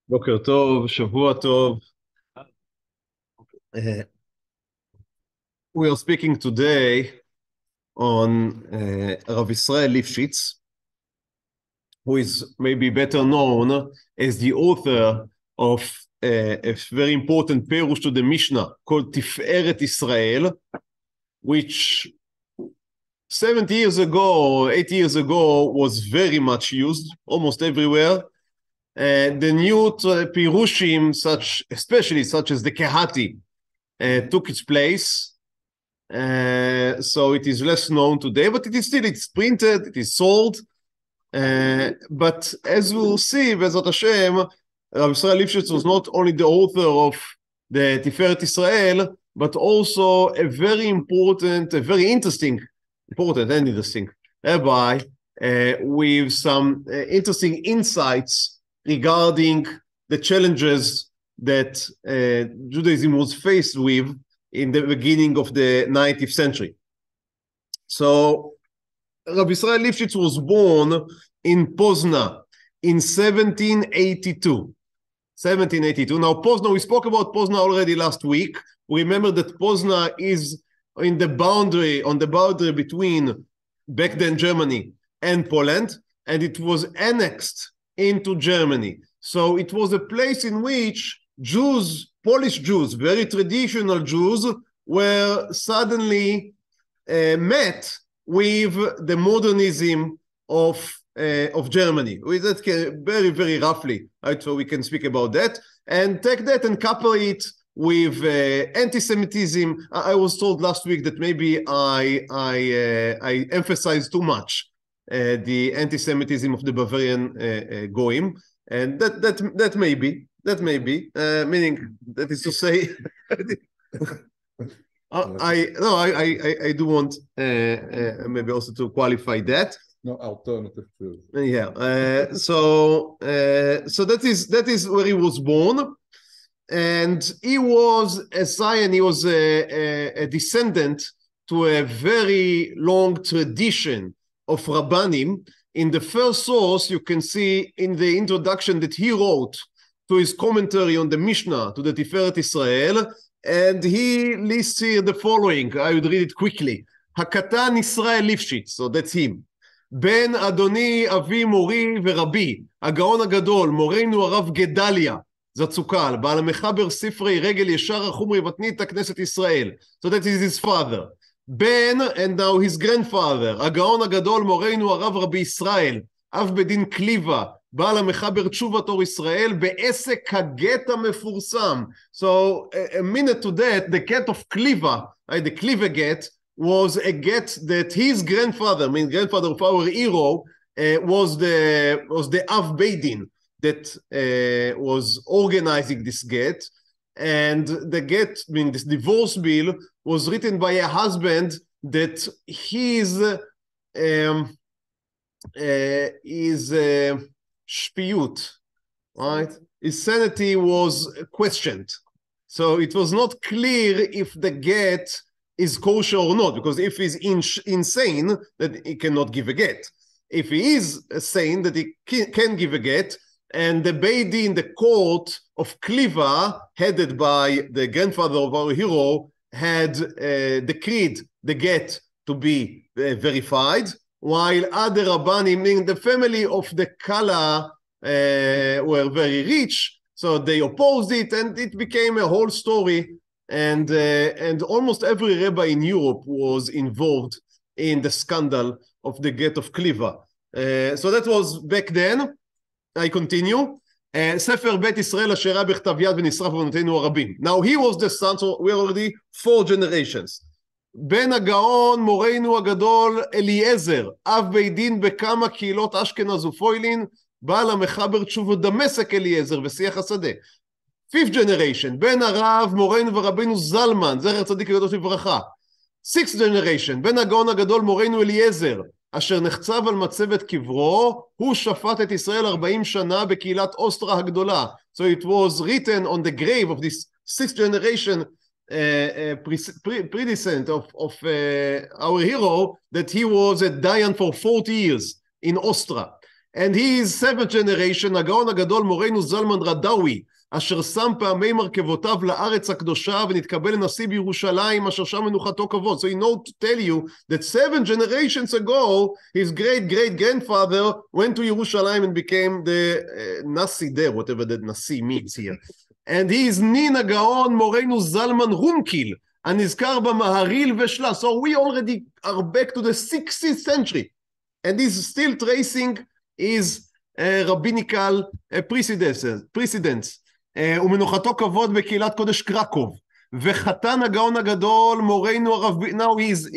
בוקר טוב, שבוע טוב. We are speaking today on Rabbi Israel Lipschitz, who is maybe better known as the author of a very important perush to the Mishnah called Tefaרת Israel, which 70 years ago or 80 years ago was very much used almost everywhere. The new pirushim, especially such as the Kehati, took its place. So it is less known today, but it's printed, it is sold. But as we'll see, B'ezrat Hashem, Rabbi Israel Lipschitz was not only the author of the Tefaרת Israel, but also a very interesting rabbi with some interesting insights regarding the challenges that Judaism was faced with in the beginning of the 19th century. So Rabbi Israel Lipschitz was born in Poznan in 1782. Now Poznan, we spoke about Poznan already last week. We remember that Poznan is on the boundary between back then Germany and Poland, and it was annexed into Germany. So it was a place in which Jews, Polish Jews, very traditional Jews, were suddenly met with the modernism of Germany. With that, very, very roughly, right? So we can speak about that and take that and couple it with anti-Semitism. I was told last week that maybe I emphasized too much the anti-Semitism of the Bavarian goyim, and that may be, meaning that is to say, I do want maybe also to qualify that. No alternative to so that is where he was born, and he was a scion. He was a descendant to a very long tradition of Rabbanim. In the first source, you can see in the introduction that he wrote to his commentary on the Mishnah, to the Tefaeret Israel, and he lists here the following. I would read it quickly. Hakatan Israel Lipschitz, so that's him. Ben Adoni Avi Mori ורבי, הגאון הגדול, מורנו הרב גדליה, זצוקל, בעל המחבר ספרי רגל ישרה חומרי מתניתא כנסת ישראל. So that is his father. Ben, and now his grandfather, הגאון הגדול, מורנו הרב רבי ישראל, אב בדין קליוא, בעל המחבר תשובת אור ישראל, בעסק הגט המפורסם. So a minute to that, the get of Kiliva, the Kiliva get, was a get that his grandfather, grandfather of our hero, was the Av Beidin that was organizing this get. And the get, this divorce bill, was written by a husband that his shpiyut, right? His sanity was questioned. So it was not clear if the get is kosher or not, because if he's insane, then he cannot give a get. If he is sane, that he can give a get, and the Beidin, the court of Kiliva, headed by the grandfather of our hero, had decreed the get to be verified, while other Rabbanim, meaning the family of the Kala, were very rich, so they opposed it, and it became a whole story. And almost every rabbi in Europe was involved in the scandal of the get of Kiliva. So that was back then. I continue. ספר בית ישראל אשר היה בכתב יד ונשרף בבנותינו הרבים. Now he was the son, so we're already 4 generations. בן הגאון מורנו הגדול אליעזר, אב בית דין בכמה קהלות אשכנז ופולין, בעל המחבר תשובת דמשק אליעזר ושיח השדה. 5th generation, בן הרב מורנו ורבינו זלמן, זכר צדיק וקדוש לברכה. 6th generation, בן הגאון הגדול מורנו אליעזר, אשר נחצב על מצבת קברו, הוא שפט את ישראל 40 שנה בקהילת אוסטרה הגדולה. So it was written on the grave of this 6th generation predecessor of our hero that he was a dayan for 40 years in Ostra. and he is seventh generation, הגאון הגדול מורנו זלמן רדאווי, אשר שם פעמי מרכבותיו לארץ הקדושה ונתקבל לנשיא בירושלים, אשר שם מנוחתו כבוד. So he knows to tell you that 7 generations ago, his great-great-grandfather went to Jerusalem and became the Nasi there, whatever that Nasi means here. And he is נין הגאון מורנו זלמן רומקיל, הנזכר במהריל ושלה. So we already are back to the 16th century. And he's still tracing his rabbinical precedents. ומנוחתו כבוד בקהילת קודש קרקוב. וחתן הגאון הגדול מורנו הרב... Now he's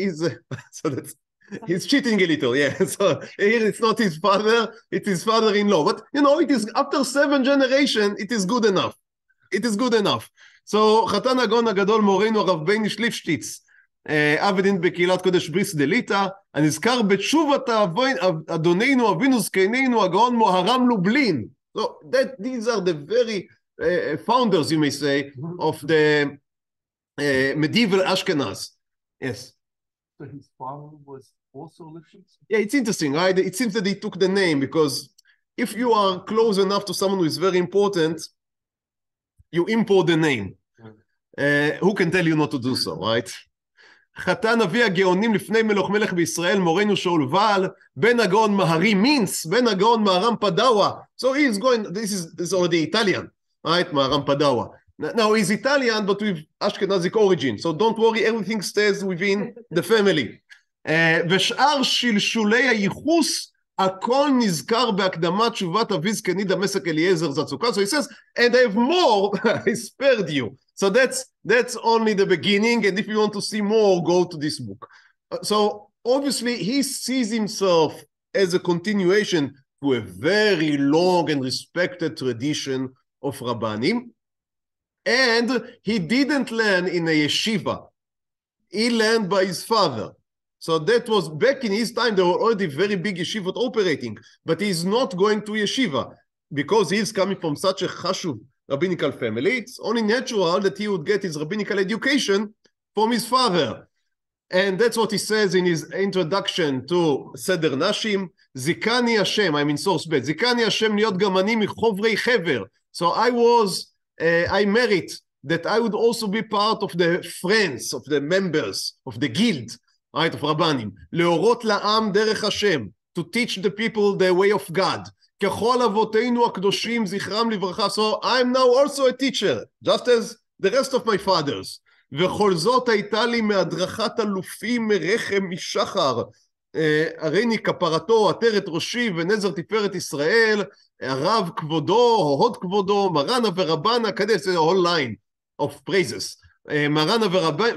cheating a little, yeah. So here it's not his father, it's his father-in-law. But, you know, it is after 7 generations, it is good enough. It is good enough. So, חתן הגאון הגדול מורנו הרב ליפשיץ, עבדין בקהילת קודש בריס דליטא, הנזכר בתשובת אדוננו אבינו זקנינו הגאון מוהר"ם לובלין. So these are the very founders, you may say, of the medieval Ashkenaz. Yes. So his father was also Lipschitz? Yeah, it's interesting, right? It seems that he took the name because if you are close enough to someone who is very important, you import the name. Who can tell you not to do so, right? חתן אבי הגאונים לפני מלך בישראל, מורנו שאול ועל, בן הגאון מהרי מינץ, בן הגאון מהר"ם פדאווה. So he is going, this is already Italian, right? מהר"ם פדאווה. Now he's Italian, but with Ashkenazic origin. So don't worry, everything stays within the family. ושאר שלשולי הייחוס, הכל נזכר בהקדמת תשובת אבי זקני דמשק אליעזר זצוק. So he says, and I have more, I spared you. So that's only the beginning, and if you want to see more, go to this book. So obviously he sees himself as a continuation to a very long and respected tradition of Rabbanim, and he didn't learn in a yeshiva. He learned by his father. So that was back in his time, there were already very big yeshivot operating, but he's not going to yeshiva because he's coming from such a chashuv rabbinical family. It's only natural that he would get his rabbinical education from his father. And that's what he says in his introduction to Seder Nashim. Zikani Hashem, I'm in source bet. Zikani Hashem להיות גמני מחומרי חבר. So I merit that I would also be part of the friends, of the members, of the guild, right, of Rabbanim. להורות לעם דרך Hashem, to teach the people the way of God. ככל אבותינו הקדושים זכרם לברכה. So I'm now also a teacher, just as the rest of my fathers. וכל זאת הייתה לי מהדרכת אלופים מרחם משחר. הריני כפרתו, עטרת ראשי ונזר תפארת ישראל, הרב כבודו, הוד כבודו, מרנה ורבנה קדיש, זה whole line of praises. מרנה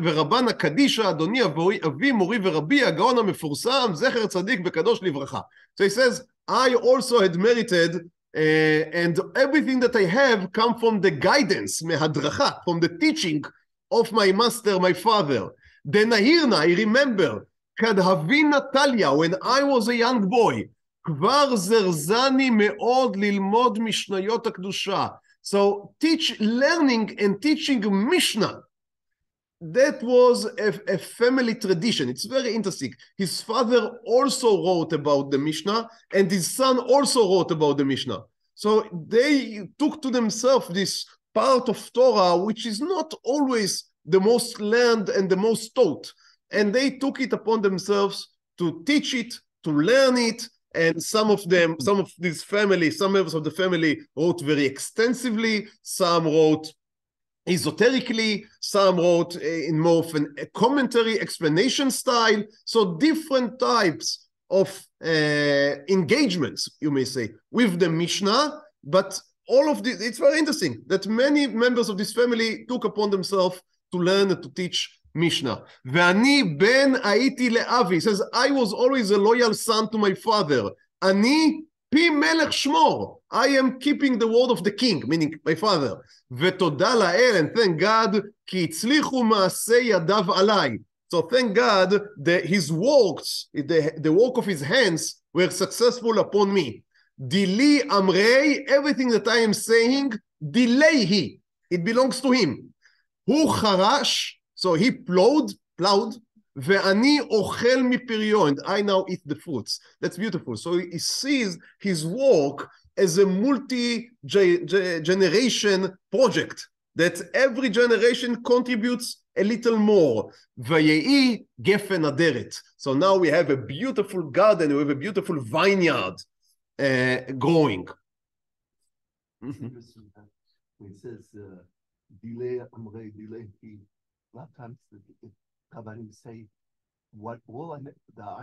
ורבנה קדישה, אדוני אבי מורי ורבי, הגאון המפורסם, זכר צדיק וקדוש לברכה. So he says, I also had merited, and everything that I have come from the guidance, מהדרכה, from the teaching of my master, my father. דנהירנה, I remember, כדהבי נטליה, when I was a young boy, כבר זרזני מאוד ללמוד משניות הקדושה. So learning and teaching Mishnah, that was a family tradition. It's very interesting. His father also wrote about the Mishnah, and his son also wrote about the Mishnah. So they took to themselves this part of Torah, which is not always the most learned and the most taught. And they took it upon themselves to teach it, to learn it. And some of these families, some members of the family wrote very extensively. Some wrote esoterically, some wrote in more of a commentary explanation style. So different types of engagements, you may say, with the Mishnah. But all of this, it's very interesting that many members of this family took upon themselves to learn and to teach Mishnah. ואני בן הייתי לאבי. He says, I was always a loyal son to my father. אני פי מלך שמור. I am keeping the word of the king, meaning my father. ותודה לאל, and thank God, כי הצליחו מעשי ידיו עליי. So thank God that his works, the work of his hands were successful upon me. דילי אמרי, everything that I am saying, דילי he. It belongs to him. הוא חרש, so he plowed, ואני אוכל מפריו, and I now eat the fruits. That's beautiful. So he sees his work as a multi-generation project, that every generation contributes a little more. ויהי גפן אדרת. So now we have a beautiful garden, we have a beautiful vineyard growing. Interesting that when it says delay, amre, delay, a lot of times the Rabbanim say, what all I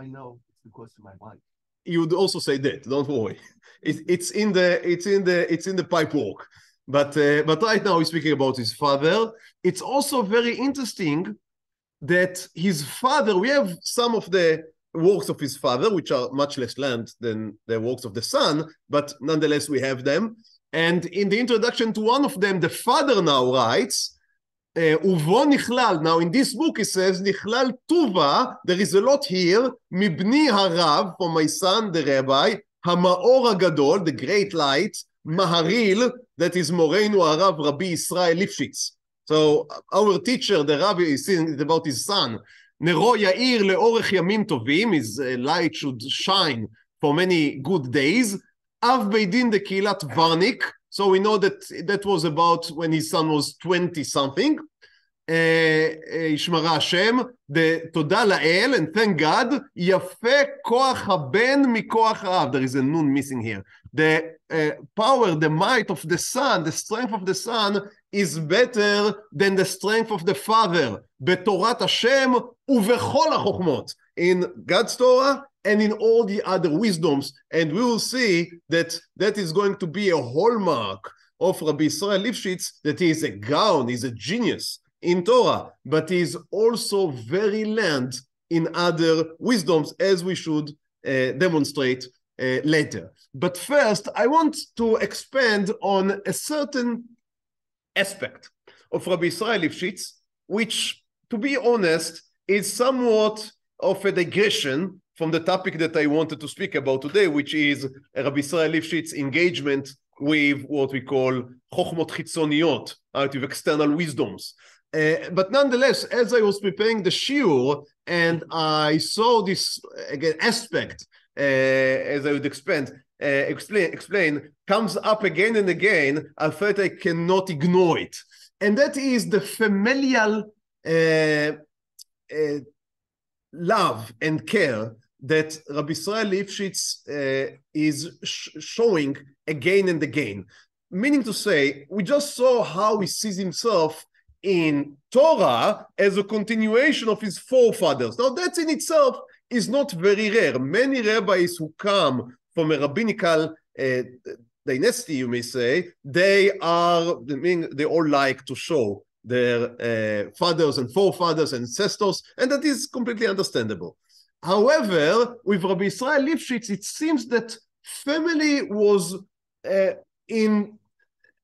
know is because of my wife. You would also say that, don't worry. It's in the pipework. But right now he's speaking about his father. It's also very interesting that his father, we have some of the works of his father, which are much less length than the works of the son, but nonetheless we have them. And in the introduction to one of them, the father now writes, ובו נכלל, now in this book he says, נכלל טובה, there is a lot here, מבני הרב, for my son, the rabbi, המאור הגדול, the great light, מהריל, that is מורנו הרב, Rabbi Israel Lipschitz. So our teacher, the rabbi, is saying about his son, נרו יאיר לאורך ימים טובים, his light should shine for many good days, אב בית דין דקהילת ורניק, so we know that that was about when his son was 20 something. ישמרה השם, תודה לאל, and thank God, יפה כוח הבן מכוח האב. There is a nun missing here. The power, the might of the son, the strength of the son is better than the strength of the father. בתורת השם ובכל החוכמות. In God's Torah and in all the other wisdoms. And we will see that that is going to be a hallmark of Rabbi Israel Lipschitz, that he is a gaon, he's a genius in Torah, but he is also very learned in other wisdoms, as we should demonstrate later. But first, I want to expand on a certain aspect of Rabbi Israel Lipschitz, which, to be honest, is somewhat of a digression from the topic that I wanted to speak about today, which is Rabbi Israel Lipschitz's engagement with what we call chokhmot chitzoniot, with external wisdoms. But nonetheless, as I was preparing the shiur and I saw this again aspect, as I would explain, comes up again and again, I felt I cannot ignore it. And that is the familial love and care that Rabbi Israel Lipschitz is showing again and again. Meaning to say, we just saw how he sees himself in Torah as a continuation of his forefathers. Now that in itself is not very rare. Many rabbis who come from a rabbinical dynasty, you may say, they all like to show their fathers and forefathers and ancestors, and that is completely understandable. However, with Rabbi Israel Lipschitz, it seems that family was in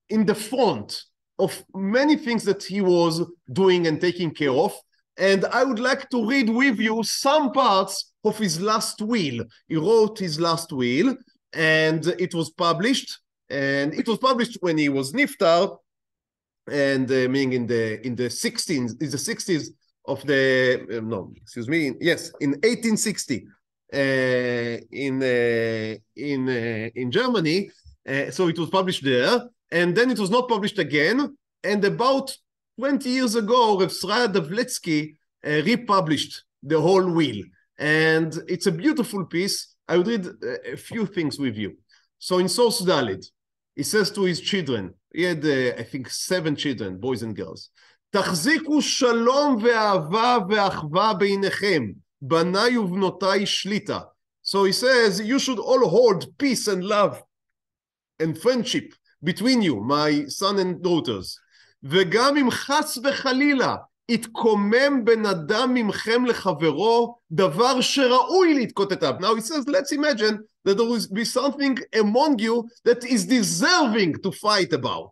the front of many things that he was doing and taking care of. And I would like to read with you some parts of his last will. He wrote his last will, and it was published. And it was published when he was niftar, and meaning in the 60s of the in 1860 in Germany. So it was published there, and then it was not published again. And about 20 years ago, Rav Sraya Davletsky republished the whole will, and it's a beautiful piece. I would read a few things with you. So in source Dalit, he says to his children, he had I think 7 children, boys and girls, תחזיקו שלום ואהבה ואחווה ביניכם, בניי ובנותיי שליטה. So he says, you should all hold peace and love and friendship between you, my son and daughters. וגם אם חס וחלילה יתקומם בן אדם ממכם לחברו, דבר שראוי להתקוטט עליו. Now he says, let's imagine that there will be something among you that is deserving to fight about.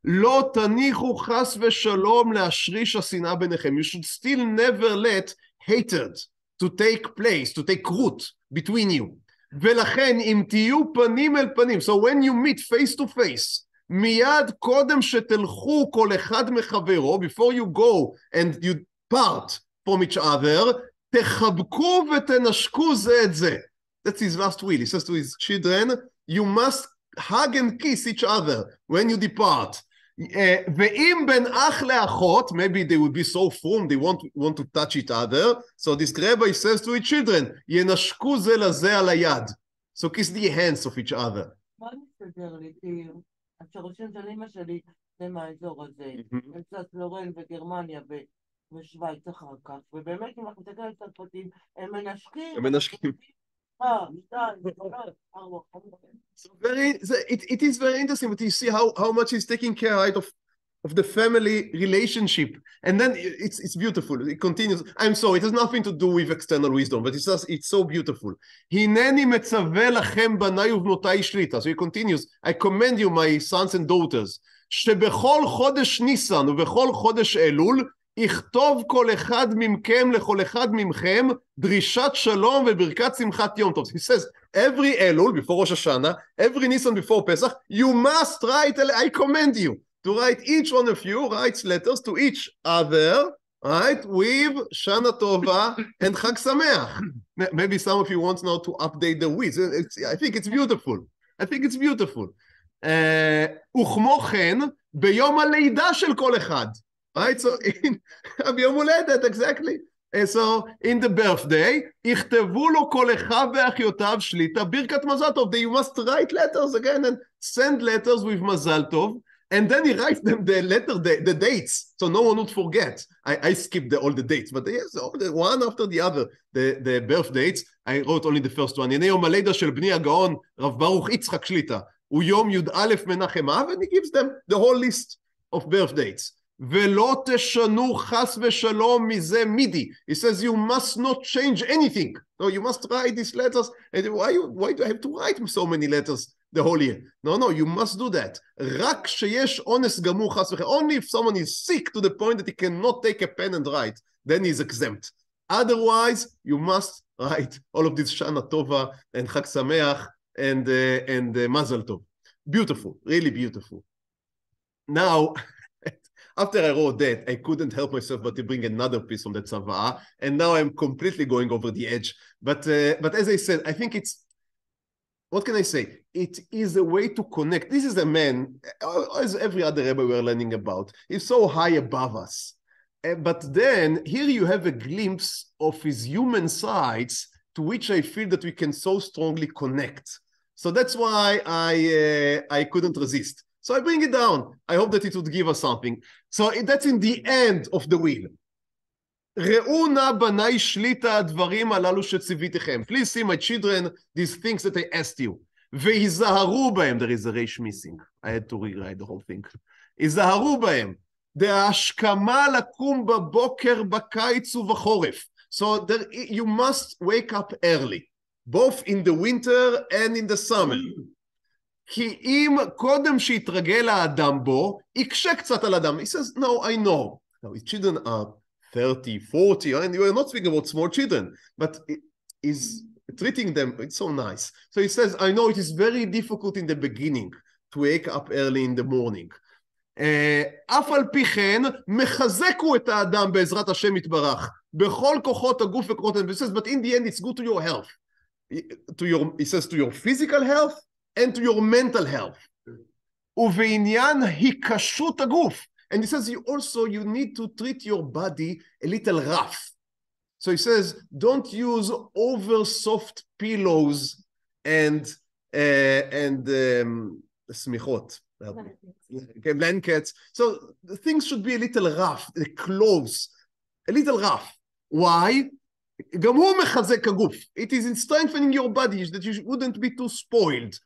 לא תניחו חס ושלום להשריש השנאה ביניכם. You should still never let hatred to take place, to take root between you. ולכן אם תהיו פנים אל פנים, so when you meet face to face, מיד קודם שתלכו כל אחד מחברו, before you go and you part from each other, תחבקו ותנשקו זה את זה. That's his last will. He says to his children, you must hug and kiss each other when you depart. ואם בין אח לאחות, maybe they would be so firm, they want to touch each other, so this rabbi says to his children, ינשקו זה לזה על היד. So kiss the hands of each other. מה מסתדר לי? כי השורשים של אמא שלי זה מהאזור הזה. אמצע פלורן וגרמניה ושוויץ אחר כך, ובאמת אם אנחנו מסתכל על צרפתים, הם מנשקים. הם מנשקים. So it is very interesting, but you see how much he's taking care, right, of the family relationship, and then it's beautiful. It continues. I'm sorry, it has nothing to do with external wisdom, but it's so beautiful. הנני מצווה לכם בניי ובנותיי שליטה. So he continues. I commend you, my sons and daughters, שבכל חודש ניסן ובכל חודש אלול יכתוב כל אחד מכם לכל אחד מכם דרישת שלום וברכת שמחת יום טוב. He says, every Elul before Rosh Hashanah, every Nisan before Pesach, you must write, I commend you to write, each one of you writes letters to each other, right, with Shana Tova and Chag Sameach. Maybe some of you want now to update the weeds. I think it's beautiful. I think it's beautiful. וכמו כן, ביום הלידה של כל אחד. Right, so ביום הולדת, exactly. So in the birthday, יכתבו לו כל אחיו ואחיותיו שליטה ברכת מזל טוב. You must write letters again and send letters with מזל טוב, and then he writes them the dates, so no one would forget. I skipped all the dates, but yes, one after the other, the birth dates. I wrote only the first one. הנה יום הלידה של בני הגאון, רב ברוך יצחק שליטה. הוא יום י"א מנחם אב, and he gives them the whole list of birth dates. ולא תשנו חס ושלום מזה מידי. He says you must not change anything. So you must write these letters. And why do I have to write so many letters the whole year? No, you must do that. רק שיש אונס גמור חס וחלילה. Only if someone is sick to the point that he cannot take a pen and write, then he is exempt. Otherwise, you must write all of this Shana Tova and Chag Sameach and Mazal Tov. Beautiful, really beautiful. Now, after I wrote that, I couldn't help myself but to bring another piece from the tzava'ah, and now I'm completely going over the edge. But as I said, I think it's, what can I say? It is a way to connect. This is a man, as every other Rebbe we're learning about, he's so high above us. But then, here you have a glimpse of his human sides to which I feel that we can so strongly connect. So that's why I couldn't resist. So I bring it down. I hope that it would give us something. So that's in the end of the will. ראו נא בניי שליטה הדברים הללו שציוויתיכם. Please see, my children, these things that I asked you. והיזהרו בהם. There is a resh missing. I had to rewrite the whole thing. היזהרו בהם. ההשכמה לקום בבוקר בקיץ ובחורף. So you must wake up early, both in the winter and in the summer. כי אם קודם שיתרגל האדם בו, יקשה קצת על אדם. He says, no, I know. Now, his children are 30, 40, and you are not speaking about small children, but he's treating them, it's so nice. So he says, I know it is very difficult in the beginning to wake up early in the morning. אף על פי כן, מחזקו את האדם בעזרת השם יתברך, בכל כוחות הגוף וכוחות הנפש. He says, but in the end, it's good to your health. He says, to your physical health, and to your mental health. ובעניין היקשות הגוף. And he says you need to treat your body a little rough. So he says, don't use over soft pillows and smichot, blankets. So things should be a little rough, the clothes, a little rough. Why? גם הוא מחזק הגוף. It is in strengthening your body that you wouldn't be too spoiled.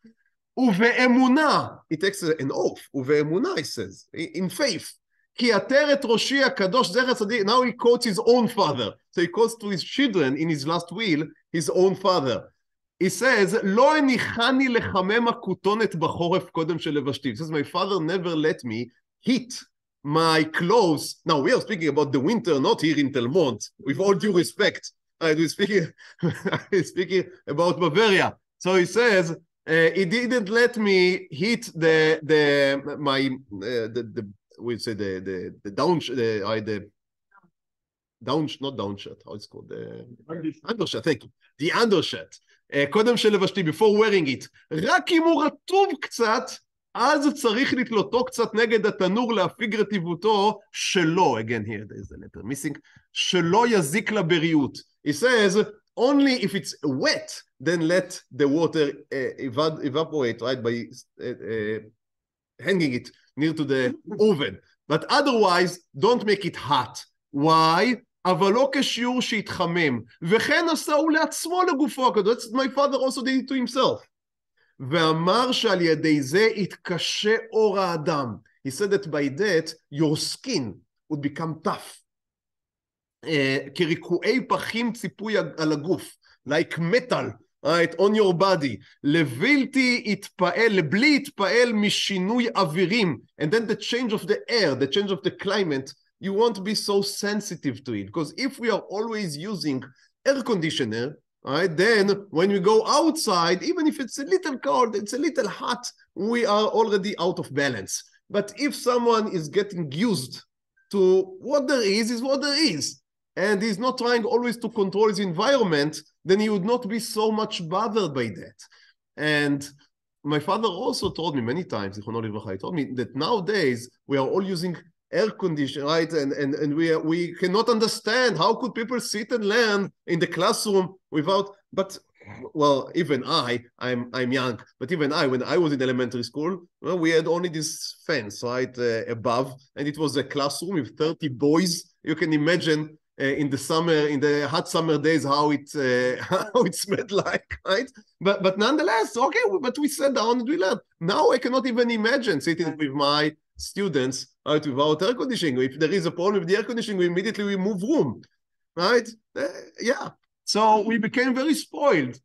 ובאמונה, it takes an oath, ובאמונה, he says, in faith, כי עטרת ראשי הקדוש זכר צדיק, now he quotes his own father, so he quotes to his children in his last will, his own father. He says, לא הניחני לחמם הכותונת בחורף קודם שלבשתי. He says, my father never let me heat my clothes. Now we are speaking about the winter, not here in Telmont, with all due respect. We're speaking about Bavaria. So he says, he didn't let me heat the not downshirt, how it's called? undershirt, thank you. The undershirt. קודם שלבשתי, before wearing it. רק אם הוא רטוב קצת, אז צריך לתלותו קצת נגד התנור להפיג רטיבותו שלו. Again here, there's a letter missing. שלא יזיק לבריאות. He says, only if it's wet, then let the water evaporate, right, by hanging it near to the oven. But otherwise, don't make it hot. Why? אבל לא כשיעור שהתחמם. וכן עשהו לעצמו לגופו. That's my father also did it to himself. ואמר שעל ידי זה יתקשה אור האדם. He said that by that, your skin would become tough. כריקועי פחים ציפוי על הגוף. Like metal. Right, on your body, לבלתי יתפעל, לבלי יתפעל משינוי אווירים, and then the change of the air, the change of the climate, you won't be so sensitive to it, because if we are always using air conditioner, right, then when we go outside, even if it's a little cold, it's a little hot, we are already out of balance. But if someone is getting used to what there is what there is, and he's not trying always to control his environment, then he would not be so much bothered by that. And my father also told me many times, he told me that nowadays we are all using air conditioning, right? And we cannot understand how could people sit and learn in the classroom without, but well, even I'm young, but even when I was in elementary school, well, we had only this fence, right, above, and it was a classroom with 30 boys. You can imagine in the summer, in the hot summer days, how it smelled like, right? But nonetheless, okay, but we sat down and we learned. Now I cannot even imagine sitting with my students, right, without air conditioning. If there is a problem with the air conditioning, we immediately move room, right? Yeah. So we became very spoiled.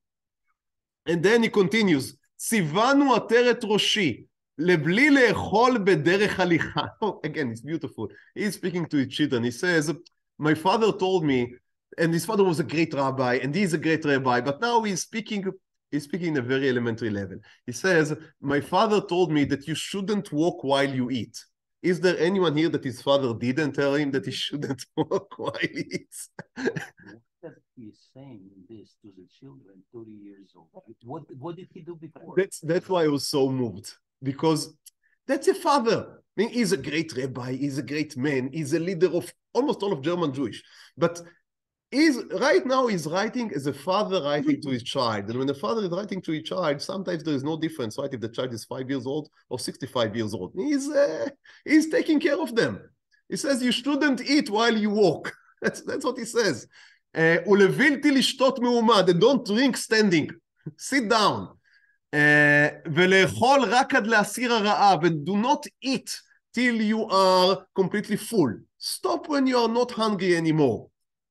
And then he continues, ציוונו עטרת ראשי, לבלי לאכול בדרך הליכה. Oh, again, it's beautiful. He's speaking to his children. He says, my father told me, and his father was a great rabbi, and he's a great rabbi, but now he's speaking in a very elementary level. He says, my father told me that you shouldn't walk while you eat. Is there anyone here that his father didn't tell him that he shouldn't walk while he eats? That he is saying this to the children 30 years old. What did he do before? That's why I was so moved, because that's a father. I mean, he's a great rabbi, he's a great man, he's a leader of almost all of German Jewish. But right now he's writing as a father writing to his child. And when a father is writing to his child, sometimes there is no difference, right? If the child is 5 years old or 65 years old. He's taking care of them. He says, you shouldn't eat while you walk. That's what he says. ולבלתי לשתות מעומד, and don't drink standing. Sit down. ולאכול רק עד להסיר הרעב, and do not eat till you are completely full. Stop when you are not hungry anymore.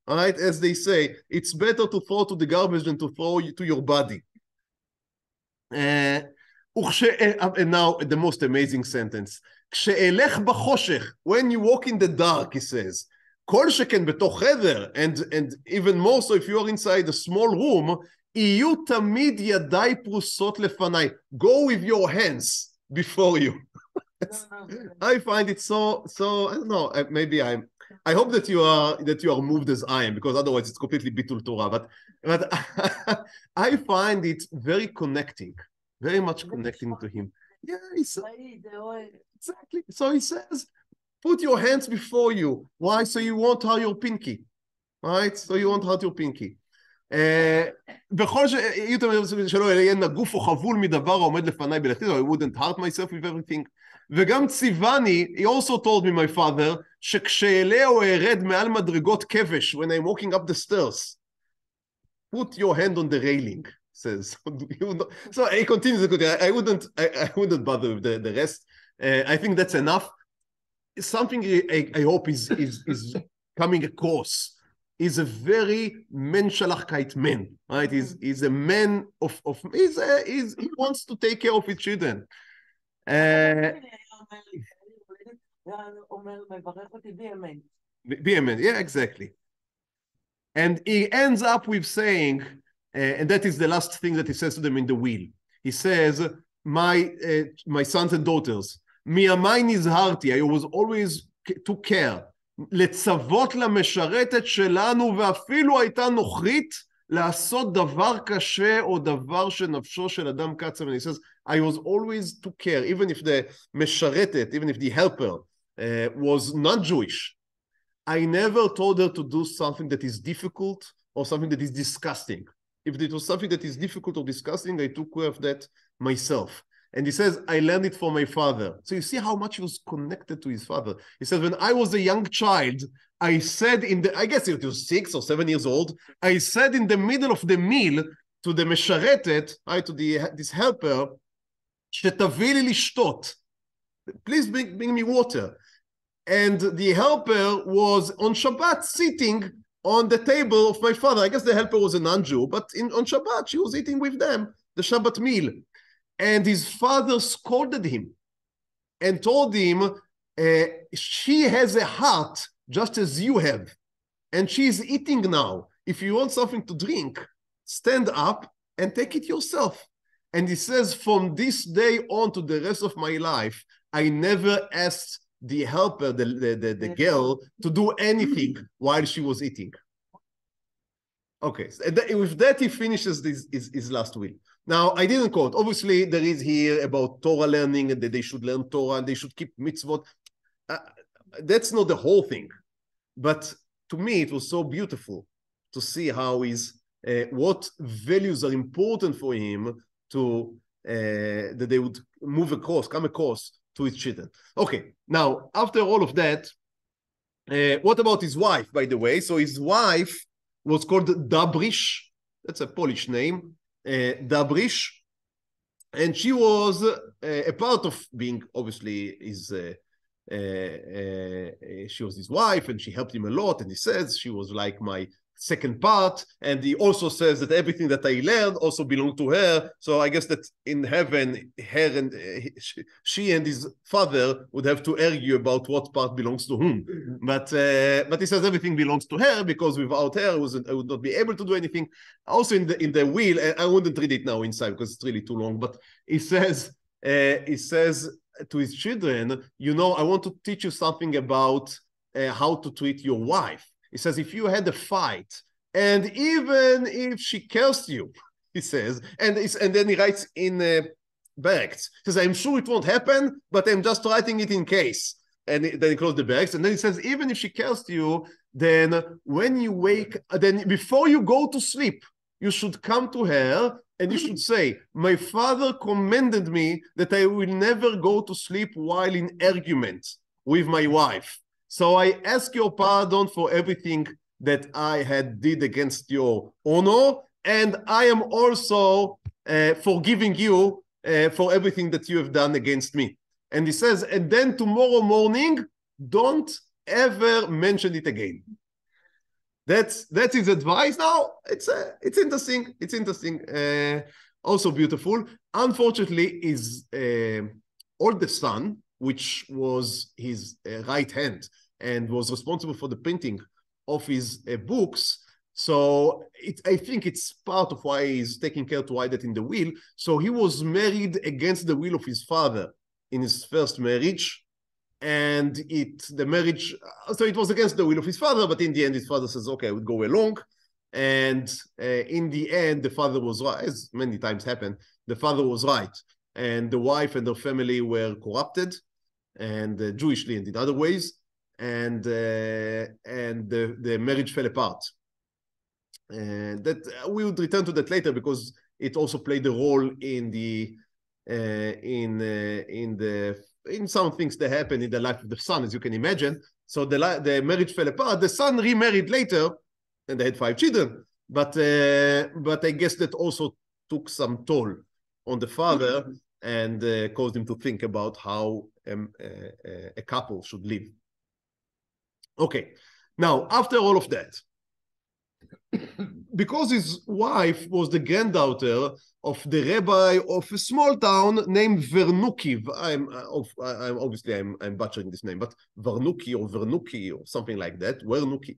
All right, as they say, it's better to throw to the garbage than to throw to your body. And now the most amazing sentence. כשאלך בחושך, when you walk in the dark, he says, כל שכן בתוך חדר, and even more so if you are inside a small room, יהיו תמיד ידיי פרוסות לפניי. Go with your hands before you. I find it so I don't know, maybe I hope that you are moved as I am, because otherwise it's completely bitul Torah, but I find it very connecting, very much connecting to him. Yeah, exactly. So he says, put your hands before you. Why? So you won't hurt your pinky. Right? So you won't hurt your pinky. בכל שלא יהיה נגוף או חבול מדבר העומד לפניי בלכתי, I wouldn't hurt myself with everything. וגם ציווני, he also told me, my father, שכשאעלה או ארד מעל מדרגות כבש, when I'm walking up the stairs, put your hand on the railing, says. So he continues, I wouldn't bother with the rest. I think that's enough. Something I hope is coming across. He's a very menschlichkeit man, right? He's a man he wants to take care of his children. Yeah, exactly. And he ends up with saying, and that is the last thing that he says to them in the will. He says, my sons and daughters, מימיי נזהרתי, I was always took care, לצוות למשרתת שלנו, ואפילו הייתה נוכרית, לעשות דבר קשה או דבר שנפשו של אדם קצה. And he says, I was always to care, even if the משרתת, even if the helper was not Jewish, I never told her to do something that is difficult or something that is disgusting. If it was something that is difficult or disgusting, I took care of that myself. And he says, I learned it from my father. So you see how much he was connected to his father. He says, when I was a young child, I said I guess it was 6 or 7 years old, I said in the middle of the meal to the משרתת, to this helper, שתביא לי לשתות. Please bring me water. And the helper was on Shabbat sitting on the table of my father. I guess the helper was a non-Jew, but on Shabbat, she was eating with them the Shabbat meal. And his father scolded him and told him, she has a heart just as you have. And she is eating now. If you want something to drink, stand up and take it yourself. And he says, from this day on to the rest of my life, I never asked the helper, the girl, to do anything while she was eating. Okay, so with that he finishes his last will. Now, I didn't quote. Obviously, there is here about Torah learning and that they should learn Torah and they should keep mitzvot. That's not the whole thing. But to me, it was so beautiful to see how what values are important for him to that they would come across to his children. Okay, now, after all of that, what about his wife, by the way? So his wife was called Dabrish. That's a Polish name. Dabrish, and she was a part of being obviously she was his wife and she helped him a lot, and he says she was like my second part, and he also says that everything that I learned also belonged to her. So I guess that in heaven, she and his father would have to argue about what part belongs to whom. But he says everything belongs to her because without her, I would not be able to do anything. Also in the will, I wouldn't read it now inside because it's really too long. But he says to his children, you know, I want to teach you something about how to treat your wife. He says, if you had a fight, and even if she cursed you, he says, and then he writes in barracks, he says, I'm sure it won't happen, but I'm just writing it in case. And then he closed the barracks, and then he says, even if she cursed you, then when you wake, then before you go to sleep, you should come to her, and you should say, my father commanded me that I will never go to sleep while in argument with my wife. So I ask your pardon for everything that I had did against your honor, and I am also forgiving you for everything that you have done against me. And he says, and then tomorrow morning, don't ever mention it again. That's his advice. Now, it's interesting. It's interesting. Also beautiful. Unfortunately, his oldest son, which was his right hand and was responsible for the printing of his books. So I think it's part of why he's taking care to write that in the will. So he was married against the will of his father in his first marriage. And the marriage, so it was against the will of his father, but in the end, his father says, okay, I would go along. And in the end, the father was right, as many times happened, the father was right. And the wife and her family were corrupted, and Jewishly and in other ways, and the marriage fell apart. And that we would return to that later because it also played a role in some things that happened in the life of the son, as you can imagine. So the marriage fell apart. The son remarried later, and they had 5 children. But I guess that also took some toll on the father and caused him to think about how a couple should live. Okay, now after all of that, because his wife was the granddaughter of the rabbi of a small town named Vernuki. I'm butchering this name, but Vernuki or something like that. Vernuki.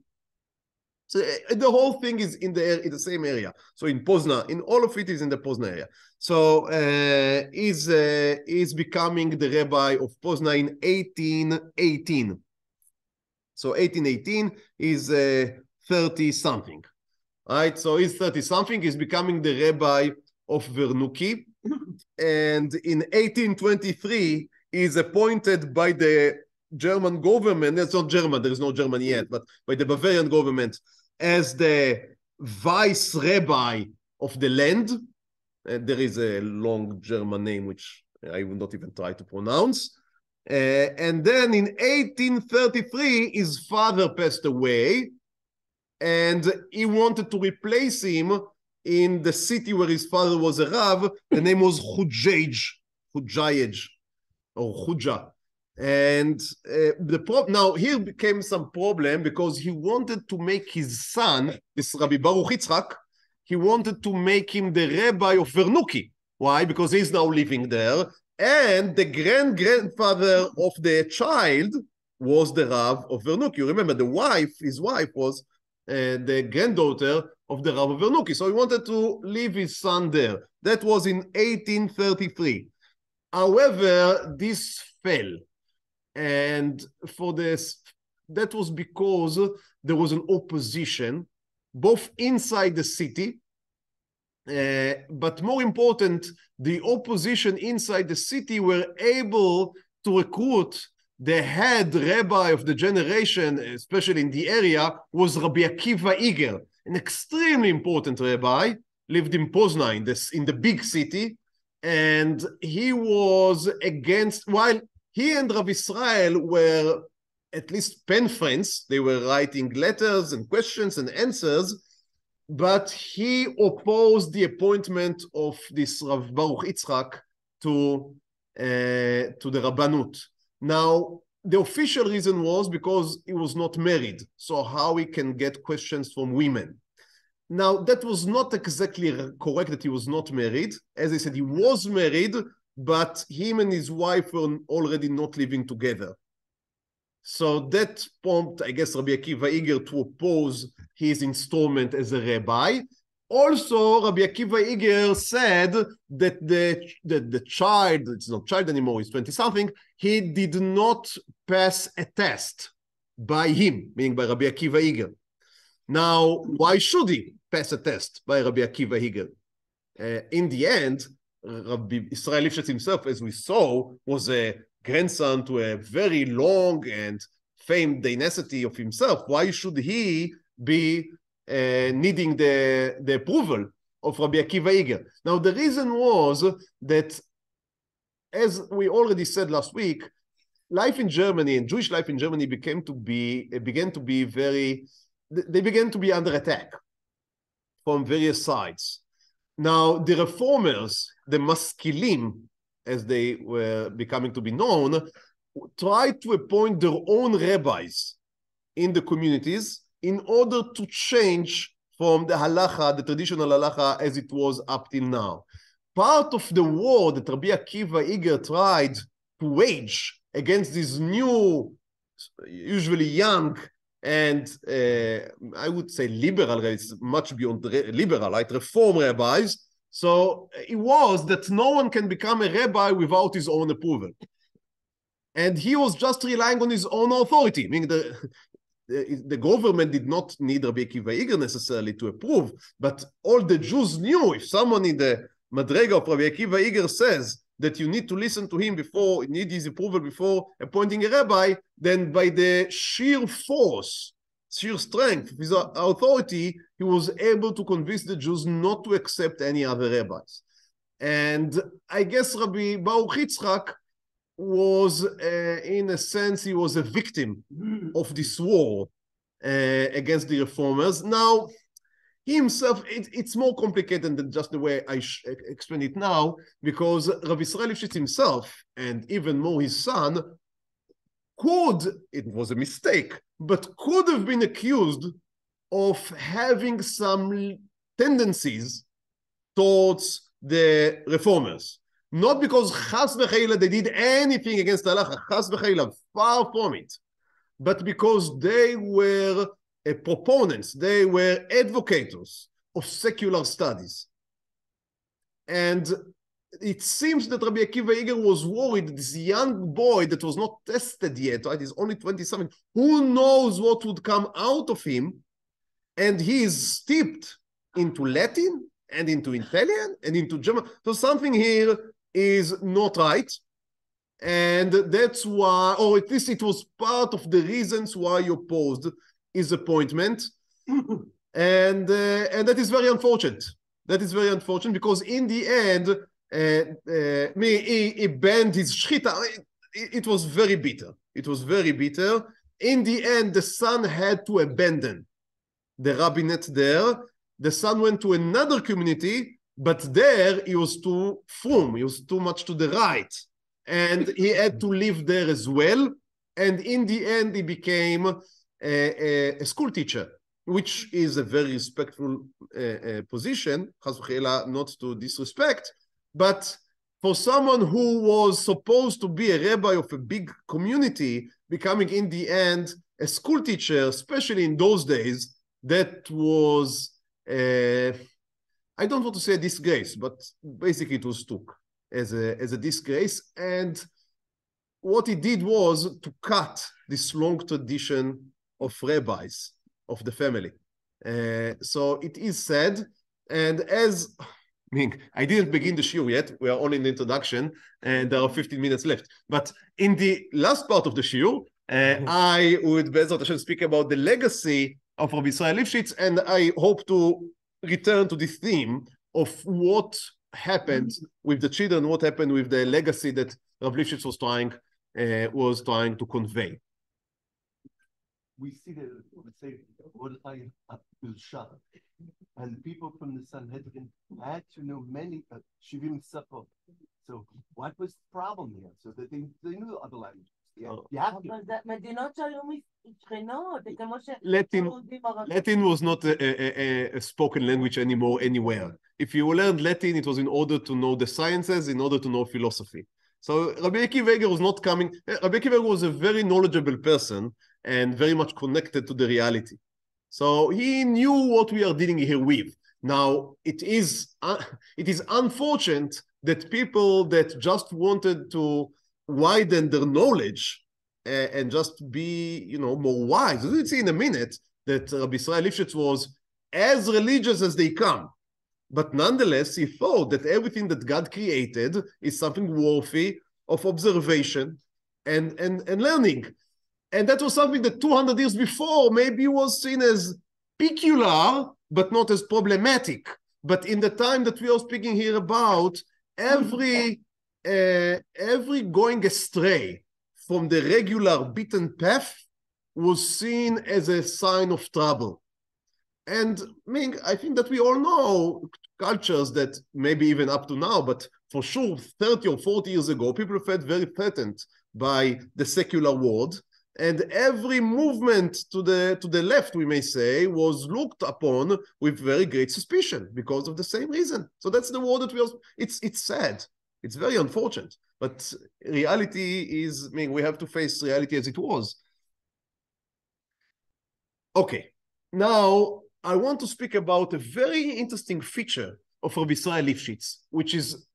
So the whole thing is in the same area. So in Poznan, in all of it is in the Poznan area. So he's becoming the rabbi of Poznan in 1818. So 1818 is 30-something. Right? So he's 30-something, he's becoming the rabbi of Vernuki. And in 1823, he's appointed by the German government, it's not German, there is no German yet, but by the Bavarian government as the vice rabbi of the land. There is a long German name which I will not even try to pronounce. And then in 1833, his father passed away, and he wanted to replace him in the city where his father was a Rav. The name was Chudjayej, or Chudja. And now here became some problem because he wanted to make his son, this Rabbi Baruch Yitzchak, he wanted to make him the rabbi of Vernuki. Why? Because he's now living there. And the grandfather of the child was the Rav of Vernuki. You remember his wife was the granddaughter of the Rav of Vernuki. So he wanted to leave his son there. That was in 1833. However, this fell. And for this, that was because there was an opposition, both inside the city, but more important, the opposition inside the city were able to recruit the head rabbi of the generation, especially in the area, was Rabbi Akiva Iger, an extremely important rabbi, lived in Poznan, in the big city, and he was against, while he and Rabbi Israel were at least pen friends, they were writing letters and questions and answers, but he opposed the appointment of this Rav Baruch Yitzchak to the Rabbanut. Now, the official reason was because he was not married, so how he can get questions from women. Now, that was not exactly correct that he was not married. As I said, he was married, but him and his wife were already not living together. So that prompted, I guess, Rabbi Akiva Iger to oppose his installment as a rabbi. Also, Rabbi Akiva Iger said that the child, it's not child anymore, he's 20-something, he did not pass a test by him, meaning by Rabbi Akiva Iger. Now, why should he pass a test by Rabbi Akiva Iger? In the end, Rabbi Israel Lipschitz himself, as we saw, was a grandson to a very long and famed dynasty of himself. Why should he be needing the approval of Rabbi Akiva Iger? Now, the reason was that, as we already said last week, life in Germany and Jewish life in Germany began to be under attack from various sides. Now, the reformers, the maskilim, as they were becoming to be known, tried to appoint their own rabbis in the communities in order to change from the halacha, the traditional halacha, as it was up till now. Part of the war that Rabbi Akiva Iger tried to wage against these new, usually young, and I would say liberal, it's much beyond liberal, right? Reform rabbis. So it was that no one can become a rabbi without his own approval. And he was just relying on his own authority, meaning the government did not need Rabbi Akiva Iger necessarily to approve, but all the Jews knew if someone in the Madrega of Rabbi Akiva Iger says that you need to listen to him before, need his approval before appointing a rabbi, then by the sheer force, sheer strength of his authority, he was able to convince the Jews not to accept any other rabbis. And I guess Rabbi Baruch Yitzchak was, in a sense, he was a victim of this war against the reformers. Now, he himself, it's more complicated than just the way I explain it now, because Rabbi Israel Lipschitz himself, and even more his son, it was a mistake, but could have been accused of having some tendencies towards the reformers. Not because chas v'cheila they did anything against halacha, chas v'cheila, far from it, but because they were proponents, they were advocates of secular studies. And it seems that Rabbi Akiva Eiger was worried that this young boy that was not tested yet, right, he's only 27, who knows what would come out of him, and he is steeped into Latin and into Italian and into German. So something here is not right. And that's why, or at least it was part of the reasons why he opposed his appointment. And that is very unfortunate. That is very unfortunate because in the end, he banned his shchita. It was very bitter. It was very bitter. In the end, the son had to abandon the rabbinate there. The son went to another community, but there he was too frum. He was too much to the right. And he had to live there as well. And in the end, he became a school teacher, which is a very respectful position, not to disrespect, but for someone who was supposed to be a rabbi of a big community, becoming in the end a school teacher, especially in those days, that was, I don't want to say a disgrace, but basically it was took as a disgrace. And what he did was to cut this long tradition of rabbis of the family. So it is sad. And as, I didn't begin the shiur yet. We are only in the introduction and there are 15 minutes left. But in the last part of the shiur, I would Be'ezrat Hashem speak about the legacy of Rabbi Israel Lipschitz, and I hope to return to this theme of what happened with the children, what happened with the legacy that Rabbi Lipschitz was trying to convey. We see that, let's say, and people from the Sanhedrin had to know many Shivim Safot. So what was the problem here? So that they knew other languages. Latin was not a spoken language anymore anywhere. If you learned Latin, it was in order to know the sciences, in order to know philosophy. So Rabbi Akiva Eiger was not coming. Rabbi Akiva Eiger was a very knowledgeable person and very much connected to the reality. So he knew what we are dealing here with. Now, it is unfortunate that people that just wanted to widen their knowledge and just be, more wise. We'll see in a minute that Rabbi Israel Lipschitz was as religious as they come. But nonetheless, he thought that everything that God created is something worthy of observation and learning. And that was something that 200 years before maybe was seen as peculiar, but not as problematic. But in the time that we are speaking here about, every going astray from the regular beaten path was seen as a sign of trouble. And I think that we all know cultures that maybe even up to now, but for sure 30 or 40 years ago, people felt very threatened by the secular world. And every movement to the left, we may say, was looked upon with very great suspicion because of the same reason. So that's the world that it's sad. It's very unfortunate. But reality is, we have to face reality as it was. Okay, now I want to speak about a very interesting feature of Rabbi Israel Lipschitz, which is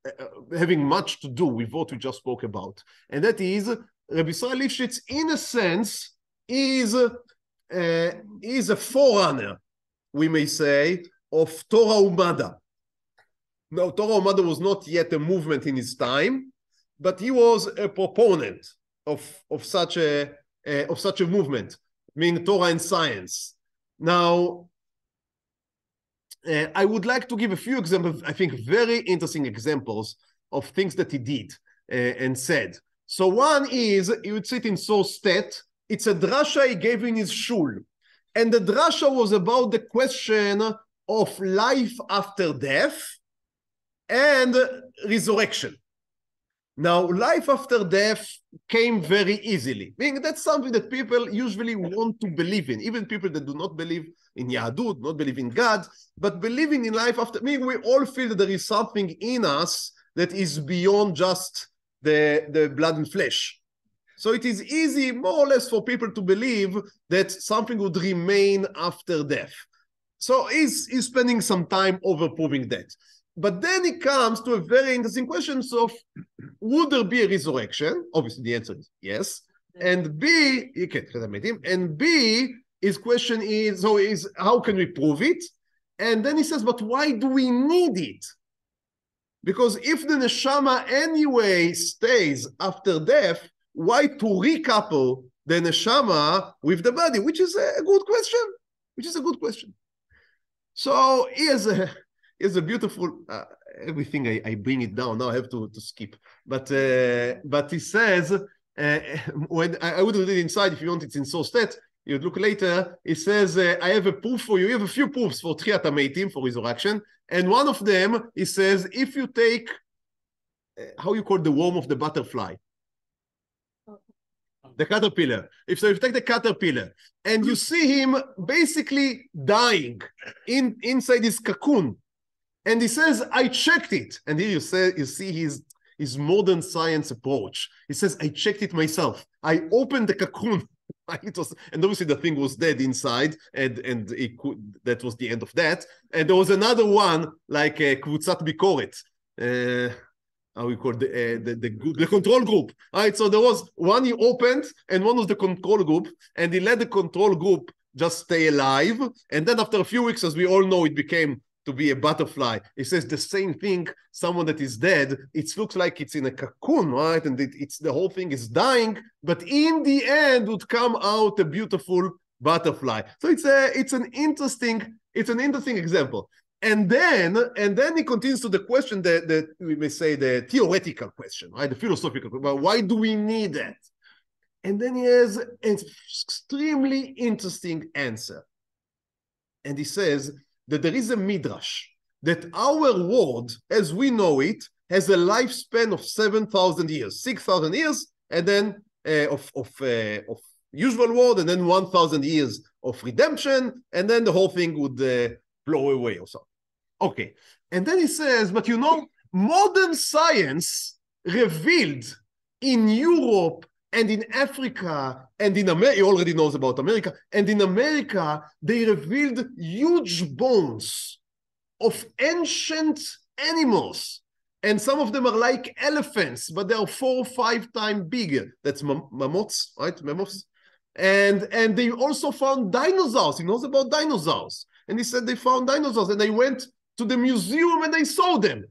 having much to do with what we just spoke about. And that is, Rabbi Israel Lipschitz, in a sense, is a forerunner, we may say, of Torah Umada. Now, Torah Umada was not yet a movement in his time, but he was a proponent of such a movement, meaning Torah and Science. Now, I would like to give a few examples, I think very interesting examples of things that he did and said. So one is, you would sit in source stat, it's a drasha he gave in his shul. And the drasha was about the question of life after death and resurrection. Now, life after death came very easily. Meaning that's something that people usually want to believe in. Even people that do not believe in Yahadut, not believe in God, but believing in life after, we all feel that there is something in us that is beyond just the blood and flesh. So it is easy, more or less, for people to believe that something would remain after death. So he's spending some time over proving that. But then he comes to a very interesting question of, would there be a resurrection? Obviously, the answer is yes. And B, and B, his question is, how can we prove it? And then he says, but why do we need it? Because if the neshama anyway stays after death, why to recouple the neshama with the body? Which is a good question. So here's a beautiful, everything I bring it down, now I have to skip. But he says, when I would read it inside, if you want, it's in source stat, you'd look later, he says, I have a proof for you. You have a few proofs for Tchiat HaMeitim, for resurrection. And one of them, he says, if you take, how you call the worm of the butterfly? The caterpillar. If you take the caterpillar and you see him basically dying inside his cocoon, and he says, I checked it. And here you see his modern science approach. He says, I checked it myself. I opened the cocoon. And obviously the thing was dead inside, and that was the end of that. And there was another one, like קבוצת ביקורת. How we call the control group. All right, so there was one he opened, and one was the control group, and he let the control group just stay alive. And then after a few weeks, as we all know, it became to be a butterfly. He says the same thing, someone that is dead, it looks like it's in a cocoon, right? And the whole thing is dying, but in the end would come out a beautiful butterfly. So it's an interesting example. And then he continues to the question that we may say the theoretical question, right? The philosophical question, well, why do we need that? And then he has an extremely interesting answer. And he says that there is a midrash that our world, as we know it, has a lifespan of 7,000 years, 6,000 years, and then of usual world, and then 1,000 years of redemption, and then the whole thing would blow away or something. Okay, and then he says, but modern science revealed in Europe and in Africa and in America, he already knows about America, and in America, they revealed huge bones of ancient animals. And some of them are like elephants, but they are 4 or 5 times bigger. That's mammoths, right? Mammoths. And they also found dinosaurs. He knows about dinosaurs. And he said they found dinosaurs, and they went to the museum and they saw them.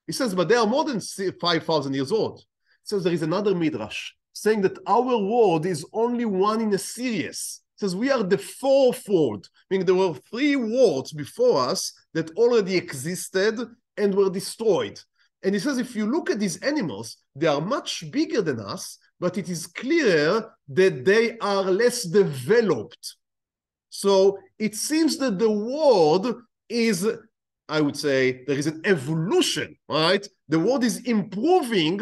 He says, but they are more than 5,000 years old. He says there is another midrash saying that our world is only one in a series. He says we are the 4th world, meaning there were 3 worlds before us that already existed and were destroyed. And he says if you look at these animals, they are much bigger than us, but it is clear that they are less developed. So it seems that the world is, I would say, there is an evolution, right? The world is improving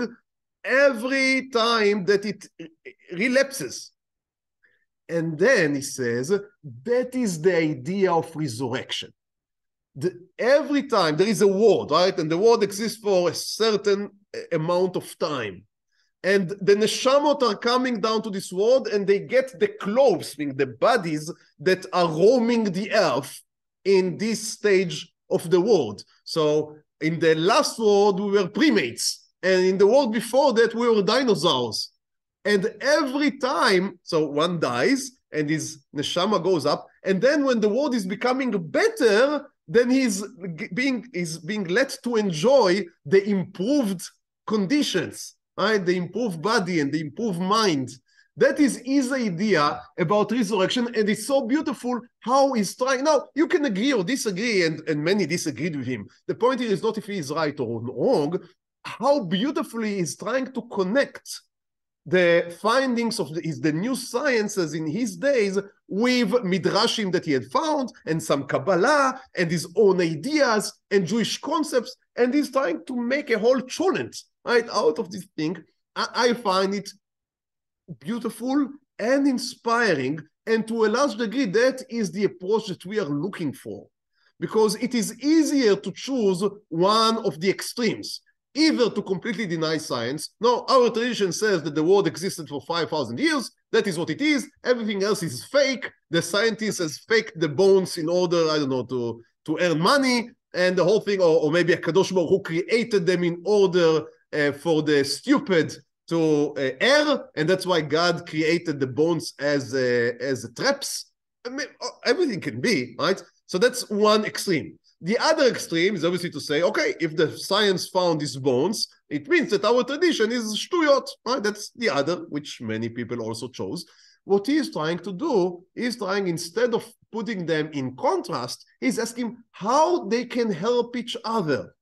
every time that it relapses. And then he says, that is the idea of resurrection. Every time there is a world, right? And the world exists for a certain amount of time. And the neshamot are coming down to this world, and they get the clothes, meaning the bodies that are roaming the earth in this stage of the world. So in the last world, we were primates. And in the world before that, we were dinosaurs. And every time, so one dies, and his neshama goes up. And then when the world is becoming better, then he's being let to enjoy the improved conditions. Right? The improved body and the improved mind. That is his idea about resurrection, and it's so beautiful how he's trying. Now, you can agree or disagree, and many disagreed with him. The point here is not if he is right or wrong, how beautifully he's trying to connect the findings of the new sciences in his days with midrashim that he had found, and some Kabbalah, and his own ideas, and Jewish concepts, and he's trying to make a whole cholent, right, out of this thing. I find it beautiful and inspiring, and to a large degree, that is the approach that we are looking for, because it is easier to choose one of the extremes, either to completely deny science. No, our tradition says that the world existed for 5,000 years. That is what it is. Everything else is fake. The scientist has faked the bones in order, I don't know, to earn money. and the whole thing, or maybe Akadosh Baruch Hu created them in order for the stupid to err, and that's why God created the bones as traps. I mean, everything can be, right? So that's one extreme. The other extreme is obviously to say, okay, if the science found these bones, it means that our tradition is shtuyot, right? That's the other, which many people also chose. What he is trying to do is instead of putting them in contrast, he's asking how they can help each other.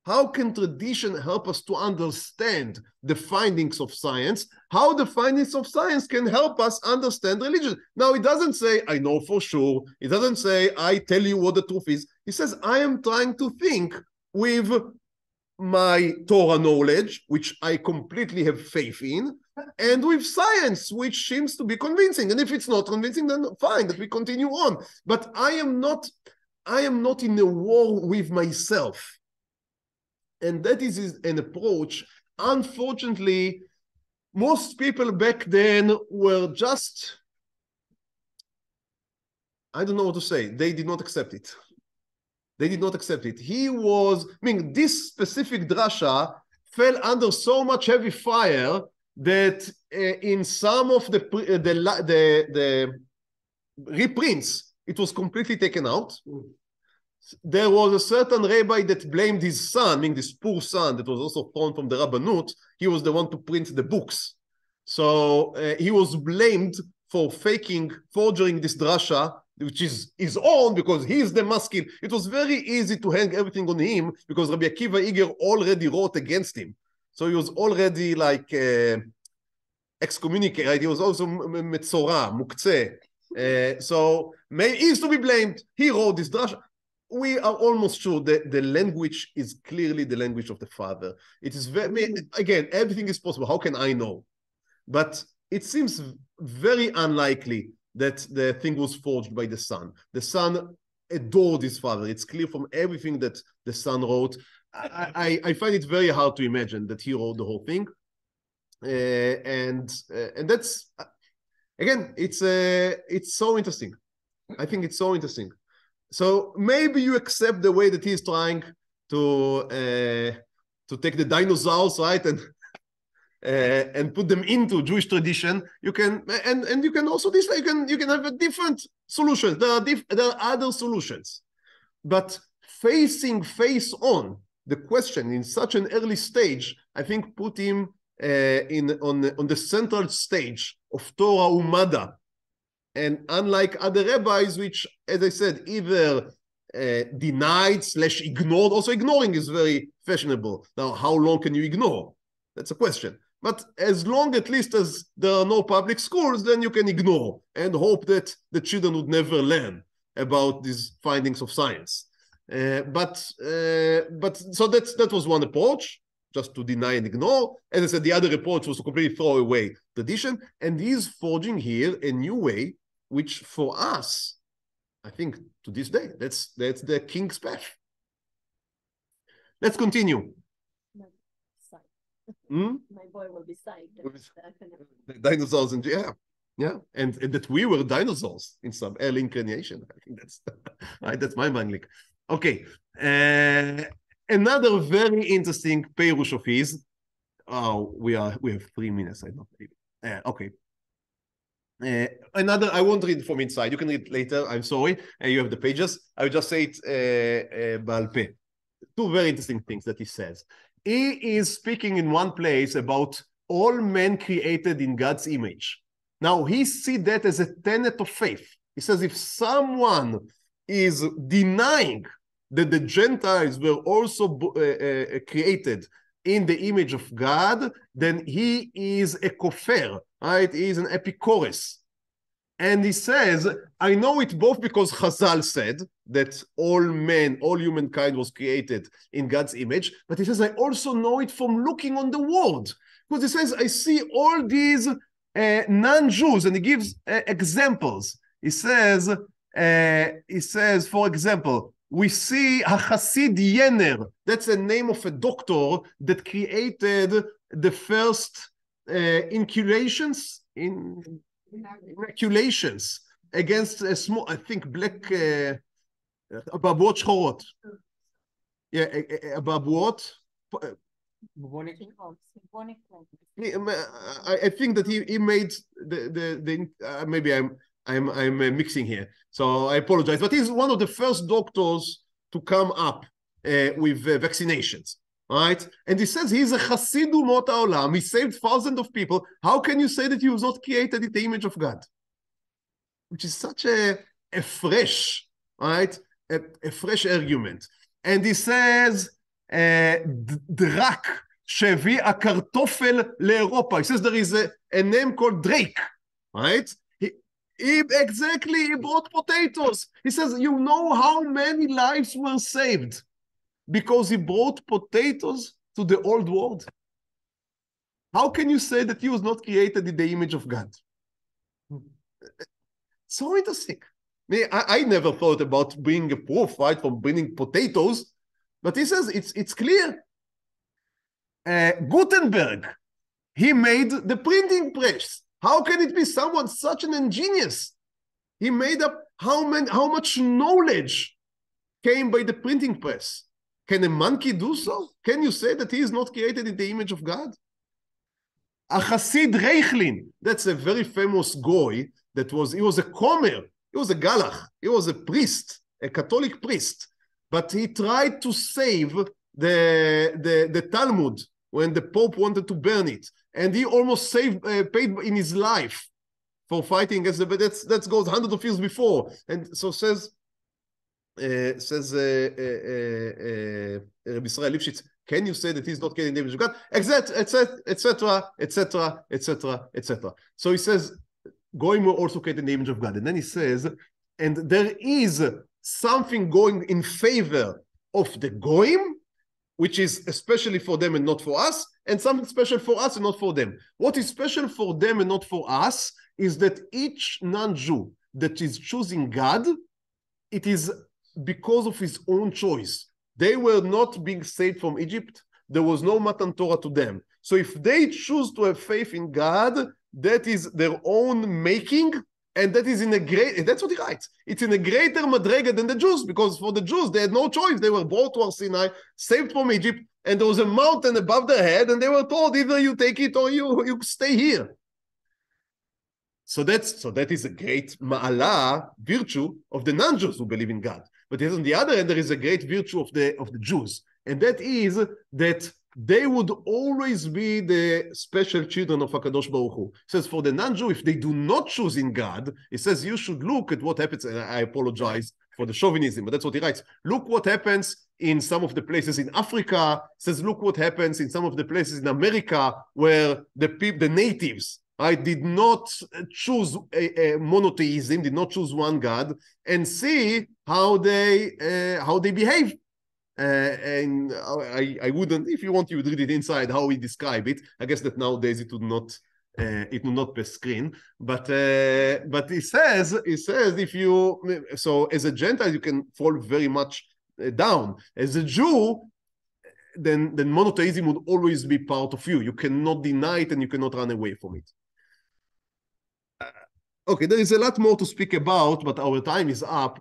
How can tradition help us to understand the findings of science? How the findings of science can help us understand religion? Now, it doesn't say, I know for sure. It doesn't say, I tell you what the truth is. He says, I am trying to think with my Torah knowledge, which I completely have faith in, and with science, which seems to be convincing. And if it's not convincing, then fine, that we continue on. But I am not in a war with myself. And that is an approach. Unfortunately, most people back then were just, I don't know what to say. They did not accept it. They did not accept it. This specific drasha fell under so much heavy fire that in some of the reprints, it was completely taken out. There was a certain rabbi that blamed his son, this poor son that was also thrown from the Rabbanut. He was the one to print the books. So he was blamed for forging this drasha, which is his own, because he is the maskil. It was very easy to hang everything on him because Rabbi Akiva Iger already wrote against him. So he was already like excommunicated. Right? He was also metzora, muktzeh. So he is to be blamed. He wrote this drasha. We are almost sure that the language is clearly the language of the Father. It is very, again, everything is possible. How can I know? But it seems very unlikely that the thing was forged by the Son. The Son adored his Father. It's clear from everything that the Son wrote. I find it very hard to imagine that he wrote the whole thing. And that's, again, it's so interesting. I think it's so interesting. So maybe you accept the way that he's trying to take the dinosaurs, right, and put them into Jewish tradition. You can and you can also dislike. You can have a different solution. There are other solutions, but facing face on the question in such an early stage, I think put him on the central stage of Torah Umada. And unlike other rabbis, which, as I said, either denied/ignored, also ignoring is very fashionable. Now, how long can you ignore? That's a question. But as long, at least, as there are no public schools, then you can ignore and hope that the children would never learn about these findings of science. But so that was one approach, just to deny and ignore. As I said, the other approach was to completely throw away tradition. And he's forging here a new way, which for us, I think to this day, that's the king's path. Let's continue. My boy will be psyched. The dinosaurs, and yeah, and that we were dinosaurs in some early incarnation. I think that's right. That's my mind. Okay, another very interesting perush of his. We have 3 minutes. I don't believe. Okay. Another, I won't read from inside. You can read later. I'm sorry. You have the pages. I will just say it בעל פה. 2 very interesting things that he says. He is speaking in one place about all men created in God's image. Now, he sees that as a tenet of faith. He says if someone is denying that the Gentiles were also created in the image of God, then he is a kofar, right? He is an epicurus. And he says, I know it both because Chazal said that all men, all humankind was created in God's image, but he says, I also know it from looking on the world. Because he says, I see all these non-Jews, and he gives examples. He says, for example, we see Hasid Yener. That's the name of a doctor that created the first inoculations against a small, I think, black אבעבועות שחורות. Yeah, about what? I think that he made the maybe I'm mixing here, so I apologize. But he's one of the first doctors to come up with vaccinations, right? And he says he's a Chassid Umot HaOlam. He saved thousands of people. How can you say that he was not created in the image of God? Which is such a fresh, right? A fresh argument. And he says, דרק שהביא הקרטופל לאירופה. He says there is a name called Drake, right? He brought potatoes. He says, you know how many lives were saved because he brought potatoes to the old world? How can you say that he was not created in the image of God? So interesting. I never thought about bringing a proof, right, from bringing potatoes, but he says it's clear. Gutenberg, he made the printing press. How can it be someone such an ingenious? He made up how much knowledge came by the printing press. Can a monkey do so? Can you say that he is not created in the image of God? A Chassid Reichlin, that's a very famous goy he was a comer. He was a galach. He was a priest, a Catholic priest. But he tried to save the Talmud when the Pope wanted to burn it. And he almost paid in his life for fighting against the... But that goes hundreds of years before. And so says Rabbi Israel Lipschitz, can you say that he's not getting the image of God? Etc., etc., etc., etc., etc. So he says, Goyim were also created in the image of God. And then he says, and there is something going in favor of the Goyim, which is especially for them and not for us, and something special for us and not for them. What is special for them and not for us is that each non-Jew that is choosing God, it is because of his own choice. They were not being saved from Egypt. There was no Matan Torah to them. So if they choose to have faith in God, that is their own making, and that is that's what he writes. It's in a greater madrega than the Jews, because for the Jews, they had no choice. They were brought to Har Sinai, saved from Egypt, and there was a mountain above their head, and they were told either you take it or you stay here. So that is a great ma'ala, virtue of the non-Jews who believe in God. But on the other hand, there is a great virtue of the Jews, and that is that they would always be the special children of HaKadosh Baruch Hu. It says for the non-Jew, if they do not choose in God, it says you should look at what happens, and I apologize for the chauvinism, but that's what he writes. Look what happens in some of the places in Africa. It says look what happens in some of the places in America where the natives, right, did not choose a monotheism, did not choose one God, and see how they behave. And I wouldn't, if you want, you would read it inside how we describe it. I guess that nowadays it would not be screen. But he says if you, so as a Gentile you can fall very much down. As a Jew, then monotheism would always be part of you. You cannot deny it and you cannot run away from it. Okay, there is a lot more to speak about, but our time is up.